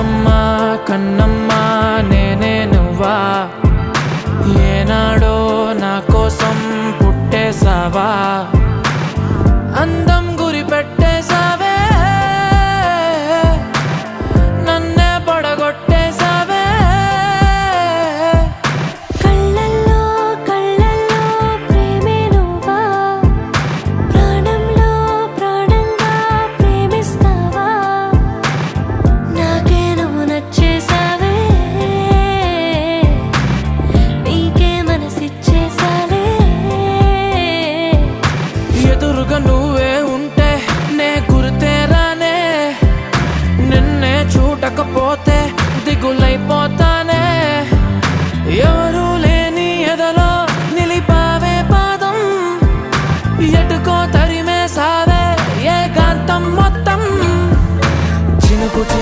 కన్నమ్మా కన్నమ్మా నేనే నువ్వా, ఏనాడో నా కోసం పుట్టేసావా, అందం గురి పెట్టేసావే, నన్నే పడగొట్టేసావే. కళ్ళల్లో కళ్ళల్లో ప్రేమే నువ్వా, ప్రాణంలో ప్రాణంగా ప్రేమిస్తావా, నాకే నువ్వు నచ్చేసావే, నీకే మనసిచ్చేసాలే. ఎదురుగా నువ్వే ఉంటే నే గుర్తేరానే, నిన్నే చూడకపోతే